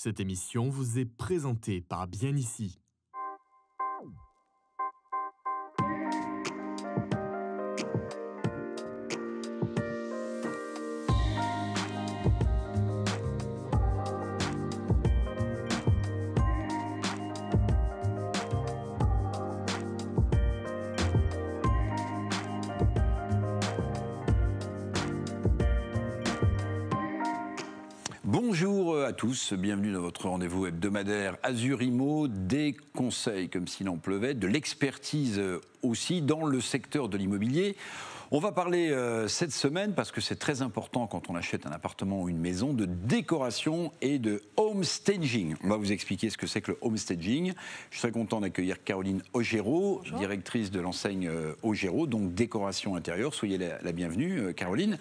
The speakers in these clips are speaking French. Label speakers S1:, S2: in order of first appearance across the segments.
S1: Cette émission vous est présentée par Bien Ici.
S2: Bonjour à tous, bienvenue dans votre rendez-vous hebdomadaire Azur Immo, des conseils comme s'il en pleuvait, de l'expertise aussi dans le secteur de l'immobilier. On va parler cette semaine, parce que c'est très important quand on achète un appartement ou une maison, de décoration et de home staging. On va vous expliquer ce que c'est que le home staging. Je suis très content d'accueillir Caroline Augereau, directrice de l'enseigne Augereau, donc décoration intérieure. Soyez la bienvenue, Caroline.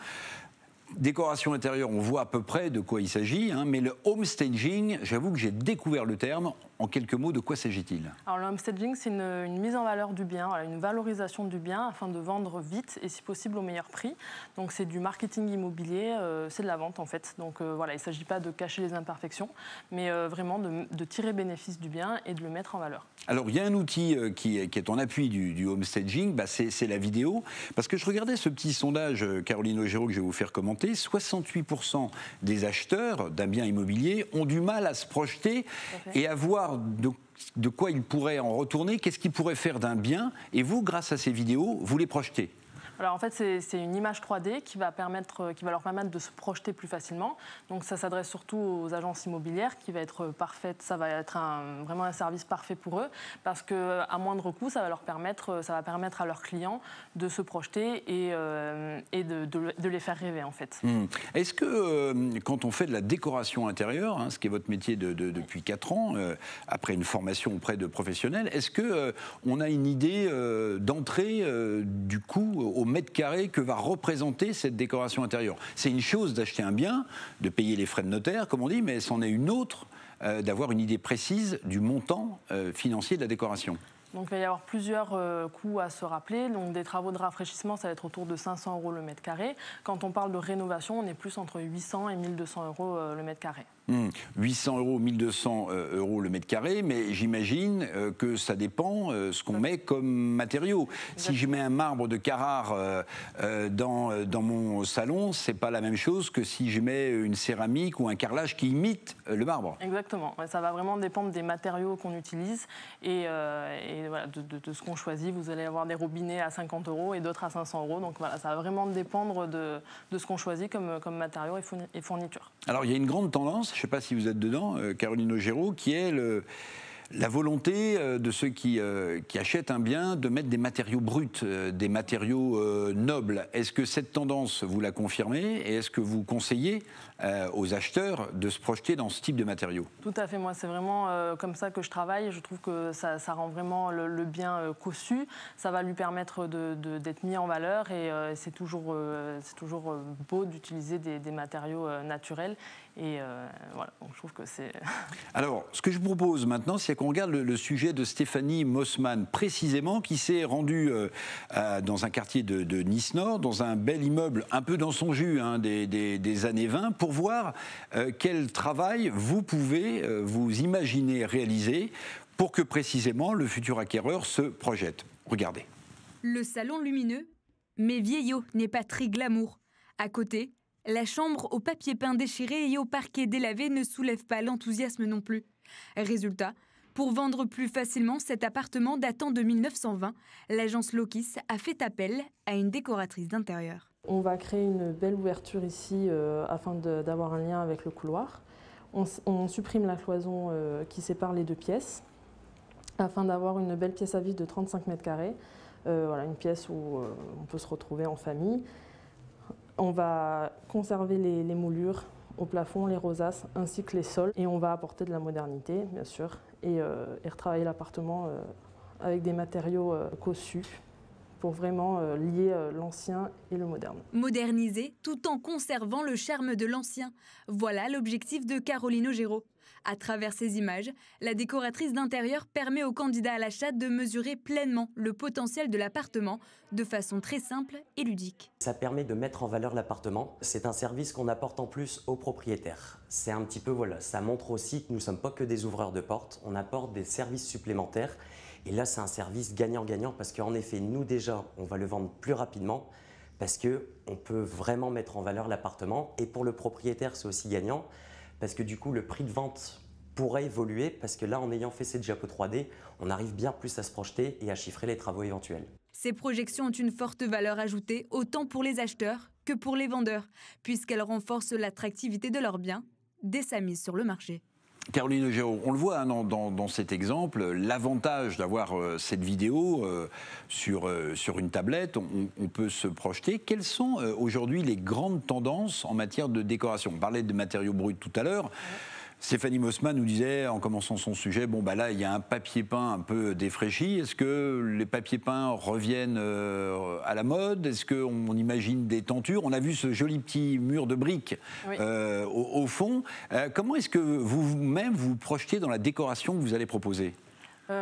S2: Décoration intérieure, on voit à peu près de quoi il s'agit, hein, mais le home staging, j'avoue que j'ai découvert le terme. En quelques mots, de quoi s'agit-il?
S3: Alors le home staging, c'est une mise en valeur du bien, une valorisation du bien afin de vendre vite et si possible au meilleur prix. Donc c'est du marketing immobilier, c'est de la vente en fait. Donc voilà, il ne s'agit pas de cacher les imperfections, mais vraiment de tirer bénéfice du bien et de le mettre en valeur. Alors
S2: il y a un outil qui est en appui du home staging, c'est la vidéo. Parce que je regardais ce petit sondage, Caroline Augereau, que je vais vous faire commenter. 68% des acheteurs d'un bien immobilier ont du mal à se projeter et à voir de quoi ils pourraient en retourner, qu'est-ce qu'ils pourraient faire d'un bien. Et vous, grâce à ces vidéos, vous les projetez.
S3: Alors en fait, c'est une image 3D qui va leur permettre de se projeter plus facilement. Donc ça s'adresse surtout aux agences immobilières, qui va être parfaite. Ça va être vraiment un service parfait pour eux, parce qu'à moindre coût, ça va permettre à leurs clients de se projeter et de les faire rêver en fait.
S2: Est-ce que quand on fait de la décoration intérieure, hein, ce qui est votre métier depuis 4 ans, après une formation auprès de professionnels, est-ce qu'on a une idée d'entrée du coût au mètre carré que va représenter cette décoration intérieure? C'est une chose d'acheter un bien, de payer les frais de notaire, comme on dit, mais c'en est une autre d'avoir une idée précise du montant financier de la décoration.
S3: Donc il va y avoir plusieurs coûts à se rappeler. Donc des travaux de rafraîchissement, ça va être autour de 500 € le mètre carré. Quand on parle de rénovation, on est plus entre 800 et 1200 € le mètre carré.
S2: 800 €, 1200 € le mètre carré, mais j'imagine que ça dépend ce qu'on met comme matériaux. Si je mets un marbre de Carrare dans mon salon, c'est pas la même chose que si je mets une céramique ou un carrelage qui imite le marbre.
S3: Exactement, ça va vraiment dépendre des matériaux qu'on utilise et voilà, de ce qu'on choisit. Vous allez avoir des robinets à 50 € et d'autres à 500 €. Donc voilà, ça va vraiment dépendre de ce qu'on choisit comme matériaux et fournitures.
S2: Alors il y a une grande tendance, je ne sais pas si vous êtes dedans, Caroline Augereau, qui est la volonté de ceux qui achètent un bien de mettre des matériaux bruts, des matériaux nobles. Est-ce que cette tendance, vous la confirmez et est-ce que vous conseillez aux acheteurs de se projeter dans ce type de matériaux?
S3: Tout à fait, moi c'est vraiment comme ça que je travaille. Je trouve que ça rend vraiment le bien cossu, ça va lui permettre d'être mis en valeur et c'est toujours beau d'utiliser des matériaux naturels. Et voilà, donc je trouve que c'est...
S2: Alors, ce que je vous propose maintenant, c'est qu'on regarde le sujet de Stéphanie Mossman, précisément, qui s'est rendue dans un quartier de Nice-Nord, dans un bel immeuble, un peu dans son jus, hein, des années 20, pour voir quel travail vous pouvez vous imaginer réaliser pour que, précisément, le futur acquéreur se projette. Regardez.
S4: Le salon lumineux, mais vieillot n'est pas très glamour. À côté, la chambre au papier peint déchiré et au parquet délavé ne soulève pas l'enthousiasme non plus. Résultat, pour vendre plus facilement cet appartement datant de 1920, l'agence Lokis a fait appel à une décoratrice d'intérieur.
S3: On va créer une belle ouverture ici afin d'avoir un lien avec le couloir. On supprime la cloison qui sépare les deux pièces afin d'avoir une belle pièce à vivre de 35 mètres carrés. Voilà, une pièce où on peut se retrouver en famille. On va conserver les moulures au plafond, les rosaces ainsi que les sols et on va apporter de la modernité bien sûr et retravailler l'appartement avec des matériaux cossus pour vraiment lier l'ancien et le moderne.
S4: Moderniser tout en conservant le charme de l'ancien. Voilà l'objectif de Caroline Augereau. À travers ces images, la décoratrice d'intérieur permet aux candidats à l'achat de mesurer pleinement le potentiel de l'appartement de façon très simple et ludique.
S5: Ça permet de mettre en valeur l'appartement. C'est un service qu'on apporte en plus aux propriétaires. C'est un petit peu, voilà, ça montre aussi que nous ne sommes pas que des ouvreurs de portes, on apporte des services supplémentaires. Et là, c'est un service gagnant-gagnant parce qu'en effet, nous déjà, on va le vendre plus rapidement parce qu'on peut vraiment mettre en valeur l'appartement. Et pour le propriétaire, c'est aussi gagnant parce que du coup, le prix de vente pourrait évoluer parce que là, en ayant fait cette diapo 3D, on arrive bien plus à se projeter et à chiffrer les travaux éventuels.
S4: Ces projections ont une forte valeur ajoutée autant pour les acheteurs que pour les vendeurs puisqu'elles renforcent l'attractivité de leurs biens dès sa mise sur le marché.
S2: Caroline Augereau, on le voit hein, dans cet exemple, l'avantage d'avoir cette vidéo sur une tablette, on peut se projeter. Quelles sont aujourd'hui les grandes tendances en matière de décoration ? On parlait de matériaux bruts tout à l'heure. Stéphanie Mossman nous disait, en commençant son sujet, bon bah là il y a un papier peint un peu défraîchi. Est-ce que les papiers peints reviennent à la mode ? Est-ce qu'on imagine des tentures ? On a vu ce joli petit mur de briques oui. Au fond. Comment est-ce que vous-même vous projetez dans la décoration que vous allez proposer ?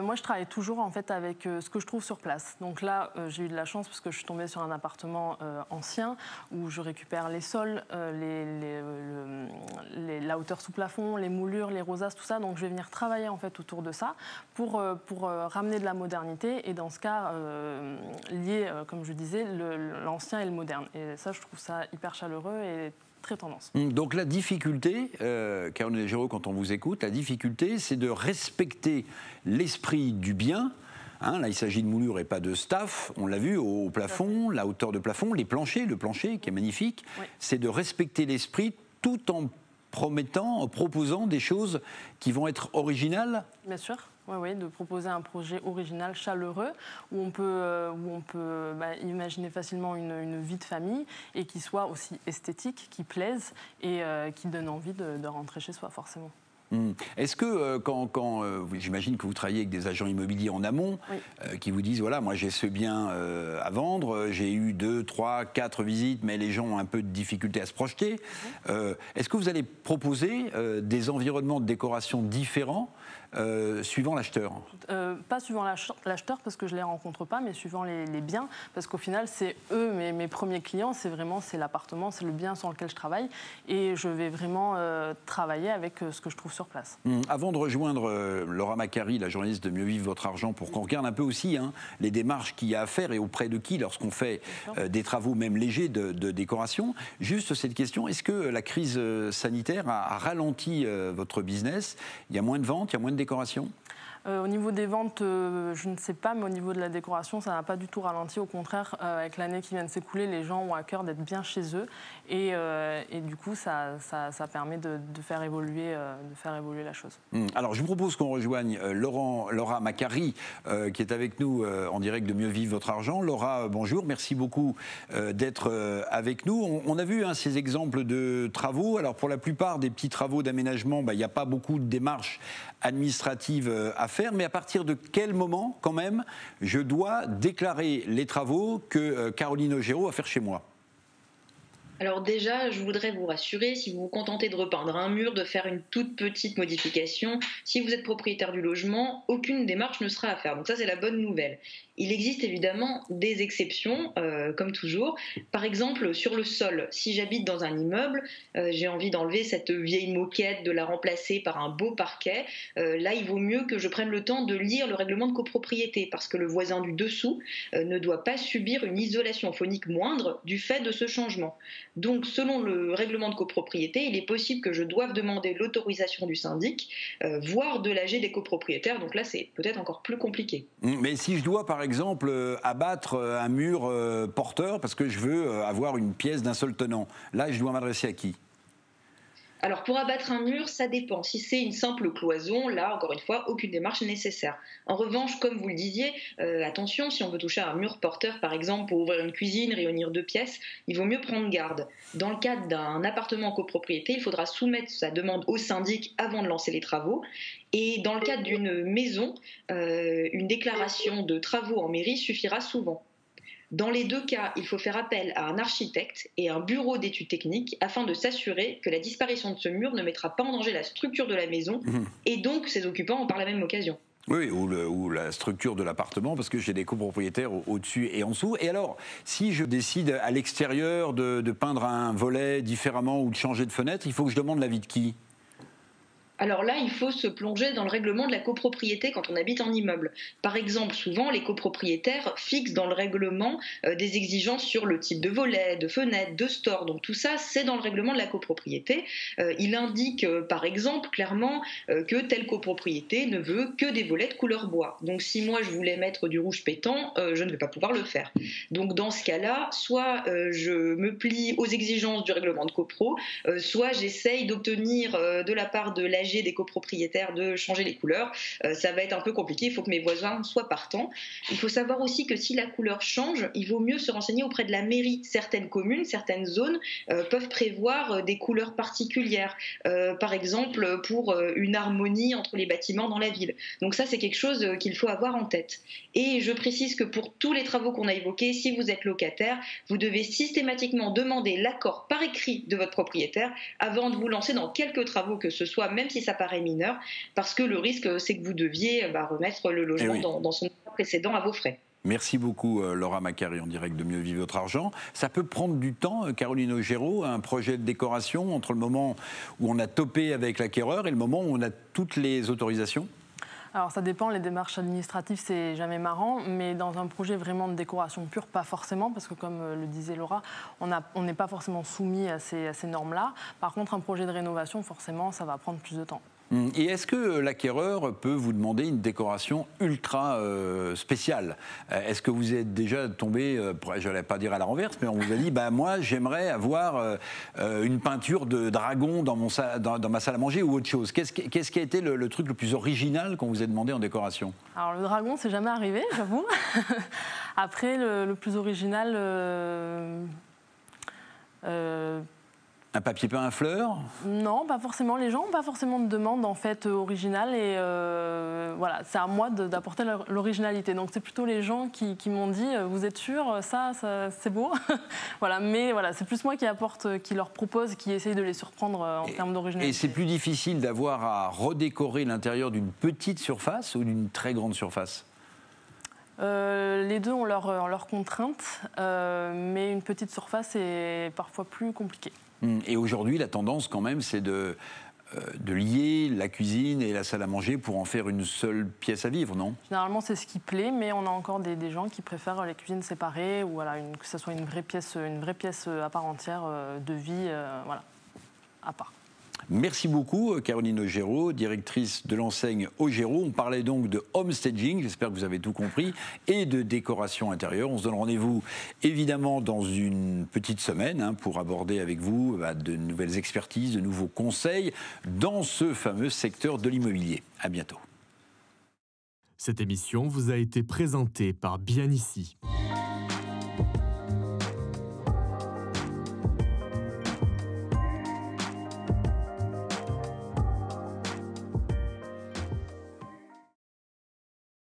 S3: Moi, je travaille toujours en fait avec ce que je trouve sur place. Donc là, j'ai eu de la chance parce que je suis tombée sur un appartement ancien où je récupère les sols, la hauteur sous plafond, les moulures, les rosaces, tout ça. Donc je vais venir travailler en fait autour de ça pour ramener de la modernité et dans ce cas lier, comme je disais, l'ancien et le moderne. Et ça, je trouve ça hyper chaleureux et très tendance.
S2: Donc la difficulté, Caroline Augereau, quand on vous écoute, la difficulté, c'est de respecter l'esprit du bien. Hein, là, il s'agit de moulure et pas de staff. On l'a vu au plafond, la hauteur de plafond, les planchers, le plancher qui est magnifique. Oui. C'est de respecter l'esprit tout en proposant des choses qui vont être originales.
S3: Bien sûr. Oui, de proposer un projet original, chaleureux, où on peut imaginer facilement une vie de famille et qui soit aussi esthétique, qui plaise et qui donne envie de rentrer chez soi, forcément.
S2: Est-ce que j'imagine que vous travaillez avec des agents immobiliers en amont oui. Qui vous disent voilà, moi j'ai ce bien à vendre, j'ai eu 2, 3, 4 visites, mais les gens ont un peu de difficulté à se projeter. Est-ce que vous allez proposer des environnements de décoration différents suivant l'acheteur ?
S3: Pas suivant l'acheteur parce que je ne les rencontre pas, mais suivant les biens, parce qu'au final c'est eux mes premiers clients, c'est l'appartement, c'est le bien sur lequel je travaille et je vais vraiment travailler avec ce que je trouve sur place.
S2: Avant de rejoindre Laura Macari, la journaliste de Mieux Vivre Votre Argent, pour qu'on regarde un peu aussi les démarches qu'il y a à faire et auprès de qui lorsqu'on fait des travaux même légers de décoration, juste cette question, est-ce que la crise sanitaire a ralenti votre business ? Il y a moins de ventes, il y a moins de décoration ?
S3: Au niveau des ventes, je ne sais pas, mais au niveau de la décoration, ça n'a pas du tout ralenti. Au contraire, avec l'année qui vient de s'écouler, les gens ont à cœur d'être bien chez eux. Et du coup, ça permet de faire évoluer la chose.
S2: Alors, je vous propose qu'on rejoigne Laura Macari, qui est avec nous en direct de Mieux Vivre Votre Argent. Laura, bonjour. Merci beaucoup d'être avec nous. On a vu ces exemples de travaux. Alors, pour la plupart des petits travaux d'aménagement, il n'y a pas beaucoup de démarches administratives à faire, mais à partir de quel moment, quand même, je dois déclarer les travaux que Caroline Augereau va faire chez moi ?
S6: Alors déjà, je voudrais vous rassurer, si vous vous contentez de repeindre un mur, de faire une toute petite modification, si vous êtes propriétaire du logement, aucune démarche ne sera à faire. Donc ça, c'est la bonne nouvelle. Il existe évidemment des exceptions, comme toujours. Par exemple, sur le sol, si j'habite dans un immeuble, j'ai envie d'enlever cette vieille moquette, de la remplacer par un beau parquet. Là, il vaut mieux que je prenne le temps de lire le règlement de copropriété, parce que le voisin du dessous ne doit pas subir une isolation phonique moindre du fait de ce changement. Donc, selon le règlement de copropriété, il est possible que je doive demander l'autorisation du syndic, voire de l'AG des copropriétaires. Donc là, c'est peut-être encore plus compliqué.
S2: Mais si je dois, par exemple, abattre un mur porteur parce que je veux avoir une pièce d'un seul tenant, là, je dois m'adresser à qui ?
S6: Alors, pour abattre un mur, ça dépend. Si c'est une simple cloison, là, encore une fois, aucune démarche nécessaire. En revanche, comme vous le disiez, attention, si on veut toucher à un mur porteur, par exemple, pour ouvrir une cuisine, réunir 2 pièces, il vaut mieux prendre garde. Dans le cadre d'un appartement en copropriété, il faudra soumettre sa demande au syndic avant de lancer les travaux. Et dans le cadre d'une maison, une déclaration de travaux en mairie suffira souvent. Dans les deux cas, il faut faire appel à un architecte et un bureau d'études techniques afin de s'assurer que la disparition de ce mur ne mettra pas en danger la structure de la maison et donc ses occupants par la même occasion.
S2: Oui, ou la structure de l'appartement, parce que j'ai des copropriétaires au-dessus et en dessous. Et alors, si je décide à l'extérieur de peindre un volet différemment ou de changer de fenêtre, il faut que je demande l'avis de qui ?
S6: Alors là, il faut se plonger dans le règlement de la copropriété quand on habite en immeuble. Par exemple, souvent, les copropriétaires fixent dans le règlement des exigences sur le type de volet, de fenêtre, de store. Donc tout ça, c'est dans le règlement de la copropriété. Il indique, par exemple, clairement que telle copropriété ne veut que des volets de couleur bois. Donc si moi, je voulais mettre du rouge pétant, je ne vais pas pouvoir le faire. Donc dans ce cas-là, soit je me plie aux exigences du règlement de copro, soit j'essaye d'obtenir de la part de l'AG des copropriétaires de changer les couleurs. Ça va être un peu compliqué, il faut que mes voisins soient partants. Il faut savoir aussi que si la couleur change, il vaut mieux se renseigner auprès de la mairie. Certaines communes, certaines zones peuvent prévoir des couleurs particulières, par exemple pour une harmonie entre les bâtiments dans la ville. Donc ça, c'est quelque chose qu'il faut avoir en tête. Et je précise que pour tous les travaux qu'on a évoqués, si vous êtes locataire, vous devez systématiquement demander l'accord par écrit de votre propriétaire avant de vous lancer dans quelques travaux que ce soit, même si ça paraît mineur, parce que le risque, c'est que vous deviez remettre le logement dans son état précédent à vos frais.
S2: Merci beaucoup Laura Macari en direct de Mieux Vivre Votre Argent. Ça peut prendre du temps, Caroline Augereau, un projet de décoration entre le moment où on a topé avec l'acquéreur et le moment où on a toutes les autorisations ?
S3: Alors ça dépend, les démarches administratives c'est jamais marrant, mais dans un projet vraiment de décoration pure, pas forcément, parce que comme le disait Laura, on n'est pas forcément soumis à ces normes-là. Par contre, un projet de rénovation, forcément, ça va prendre plus de temps.
S2: Et est-ce que l'acquéreur peut vous demander une décoration ultra spéciale ? Est-ce que vous êtes déjà tombé, je n'allais pas dire à la renverse, mais on vous a dit, moi j'aimerais avoir une peinture de dragon dans ma salle à manger ou autre chose. Qu'est-ce qui a été le truc le plus original qu'on vous a demandé en décoration ?
S3: Alors le dragon, c'est jamais arrivé, j'avoue. Après, le plus original...
S2: Un papier peint à fleurs ?
S3: Non, pas forcément. Les gens n'ont pas forcément de demande en fait originale et voilà, c'est à moi d'apporter l'originalité. Donc c'est plutôt les gens qui m'ont dit vous êtes sûr, ça c'est beau. Voilà, mais voilà, c'est plus moi qui leur propose, qui essaye de les surprendre en termes d'originalité.
S2: Et c'est plus difficile d'avoir à redécorer l'intérieur d'une petite surface ou d'une très grande surface ?
S3: Les deux ont leurs contraintes, mais une petite surface est parfois plus compliquée.
S2: Et aujourd'hui, la tendance, quand même, c'est de lier la cuisine et la salle à manger pour en faire une seule pièce à vivre, non ?
S3: Généralement, c'est ce qui plaît, mais on a encore des gens qui préfèrent les cuisines séparées ou voilà, que ce soit une vraie pièce à part entière de vie, voilà, à part.
S2: Merci beaucoup, Caroline Augereau, directrice de l'enseigne Augereau. On parlait donc de homestaging, j'espère que vous avez tout compris, et de décoration intérieure. On se donne rendez-vous évidemment dans une petite semaine pour aborder avec vous de nouvelles expertises, de nouveaux conseils dans ce fameux secteur de l'immobilier. À bientôt.
S1: Cette émission vous a été présentée par Bien Ici.